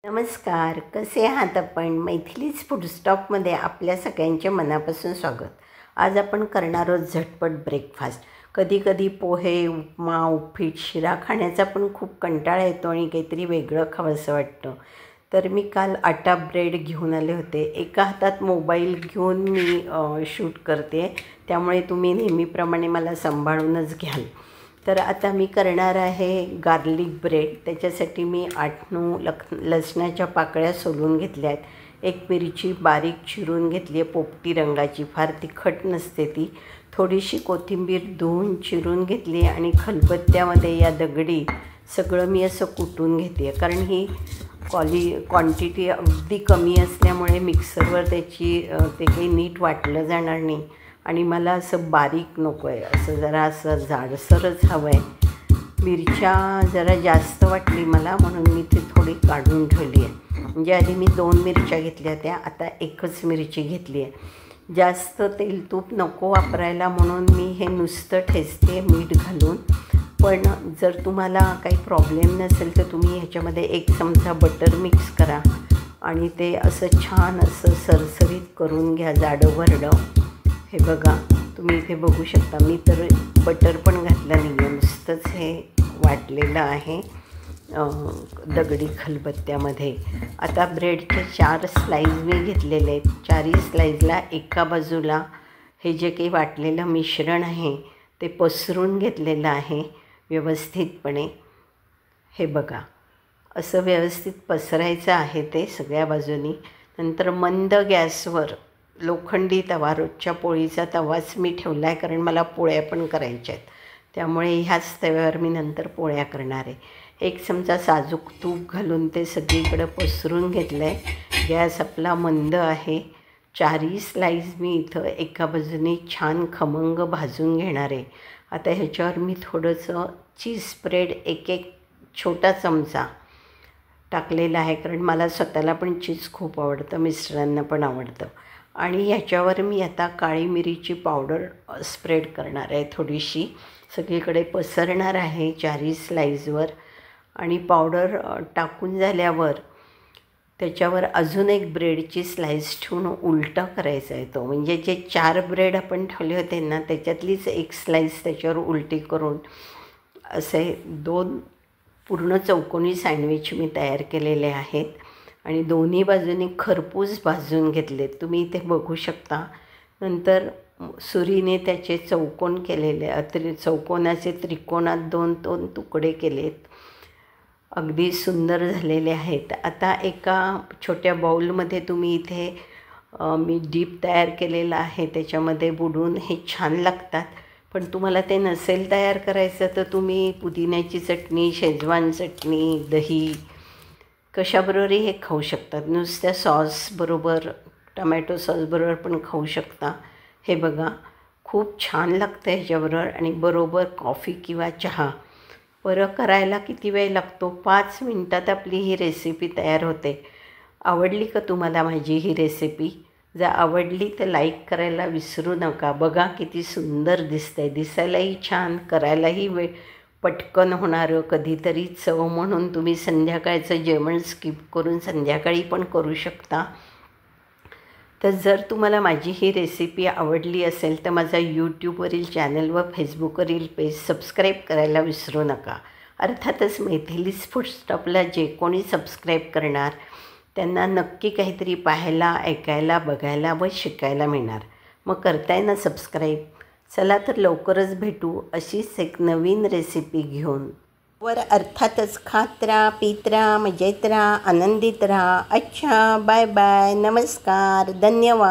नमस्कार, कसे आहात आपण? मैथिलीज फूड स्टॉपमध्ये आपल्या सगळ्यांचे मनापासून स्वागत. आज आपण करणार आहोत झटपट ब्रेकफास्ट. कधीकधी पोहे, उपमा, उपीट, शिरा खाण्याचा पण खूप कंटाळा येतो आणि काहीतरी वेगळं खावंसं वाटतं. तर मी काल आटा ब्रेड घेऊन आले होते. एका हातात मोबाईल घेऊन मी शूट करते, त्यामुळे तुम्ही नेहमीप्रमाणे मला सांभाळूनच घ्याल. तर आता मी करणार आहे गार्लिक ब्रेड. त्याच्यासाठी मी 8-9 लसणाच्या पाकळ्या सोलून घेतल्या आहेत. एक मिरची बारीक चिरून घेतली आहे, पोपटी रंगाची, फार तिखट नसते ती. थोडीशी कोथिंबीर धुवून चिरून घेतली आणि खलबत्त्यामध्ये या दगडी सगळं मी असं कुटून घेते आहे, कारण ही क्वांटिटी अगदी कमी असल्यामुळे मिक्सरवर ते काही नीट वाटलं जाणार नाही आणि मला असं बारीक नको आहे, असं जरा असं जाडसरच हवं आहे. मिरच्या जरा जास्त वाटली मला, म्हणून मी ती थोडी काढून ठेवली आहे. म्हणजे आधी मी 2 मिरच्या घेतल्या होत्या, आता एकच मिरची घेतली आहे. जास्त तेल तूप नको वापरायला म्हणून मी हे नुसतं ठेचते मीठ घालून. पण जर तुम्हाला काही प्रॉब्लेम नसेल तर तुम्ही ह्याच्यामध्ये 1 चमचा बटर मिक्स करा आणि ते असं छान असं सरसरीत करून घ्या, जाडं भरडं. हे बघा, तुम्ही इथे बघू शकता, मी तर बटर पण घातलं नाही आहे, नुसतंच हे वाटलेलं आहे दगडी खलबत्त्यामध्ये. आता ब्रेडचे 4 स्लाईज मी घेतलेले आहेत. 4ही स्लाईजला एका बाजूला हे जे काही वाटलेलं मिश्रण आहे ते पसरून घेतलेलं आहे व्यवस्थितपणे. हे बघा, असं व्यवस्थित पसरायचं आहे ते सगळ्या बाजूनी. नंतर मंद गॅसवर लोखंडी तवा, रोजच्या पोळीचा तवाच मी ठेवला आहे, कारण मला पोळ्या पण करायच्या आहेत, त्यामुळे ह्याच तव्यावर मी नंतर पोळ्या करणार आहे. 1 चमचा साजूक तूप घालून ते सगळीकडे पसरून घेतलं आहे. गॅस आपला मंद आहे. 4ही स्लाईज मी इथं एका बाजूने छान खमंग भाजून घेणार आहे. आता ह्याच्यावर मी थोडंसं चीज स्प्रेड एक छोटा चमचा टाकलेला आहे, कारण मला स्वतःला पण चीज खूप आवडतं, मिस्टरांना पण आवडतं. आणि ह्याच्यावर मी आता काळी मिरीची पावडर स्प्रेड करणार आहे, थोडीशी सगळीकडे पसरणार आहे 4ही स्लाईजवर. आणि पावडर टाकून झाल्यावर त्याच्यावर अजून एक ब्रेडची स्लाईस ठेवून उलटा करायचा आहे तो. म्हणजे जे 4 ब्रेड आपण ठेवले होते ना, त्याच्यातलीच एक स्लाईस त्याच्यावर उलटी करून असे 2 पूर्ण चौकोनी सँडविच मी तयार केलेले आहेत आणि दोन्ही बाजूनी खरपूस भाजून घेतलेत, तुम्ही इथे बघू शकता. नंतर सुरीने त्याचे चौकोन केलेले, चौकोनाचे त्रिकोणात 2-2 तुकडे केलेत. अगदी सुंदर झालेले आहेत. आता एका छोट्या बाऊलमध्ये तुम्ही इथे मी डीप तयार केलेलं आहे, त्याच्यामध्ये बुडवून हे छान लागतात. पण तुम्हाला ते नसेल तयार करायचं तर तुम्ही पुदिन्याची चटणी, शेजवान चटणी, दही कशाबरोबरही हे खाऊ शकतात. नुसत्या सॉसबरोबर, टमॅटो सॉसबरोबर पण खाऊ शकता. हे बघा, खूप छान लागतं ह्याच्याबरोबर आणि बरोबर कॉफी किंवा चहा. बरं, करायला किती वेळ लागतो? 5 मिनटात आपली ही रेसिपी तयार होते. आवडली का तुम्हाला माझी ही रेसिपी? जर आवडली तर लाईक करायला विसरू नका. बघा किती सुंदर दिसतंय, दिसायलाही छान, करायलाही पटकन होणारं. कधीतरी चव म्हणून तुम्ही संध्याकाळचं जेवण स्किप करून संध्याकाळी पण करू शकता. तर जर तुम्हाला माझी ही रेसिपी आवडली असेल तर माझा यूट्यूबवरील चॅनल व फेसबुकवरील पेज सबस्क्राईब करायला विसरू नका. अर्थातच मैथिलीज फूड स्टॉपला जे कोणी सबस्क्राईब करणार त्यांना नक्की काहीतरी पाहायला, ऐकायला, बघायला व शिकायला मिळणार. मग करताय ना सबस्क्राईब? चला तर लवकरच भेटू अशीच एक नवीन रेसिपी घेऊन. वर अर्थातच खात राहा, पीत राहा, मजेत राहा, आनंदित राहा. अच्छा, बाय बाय, नमस्कार, धन्यवाद.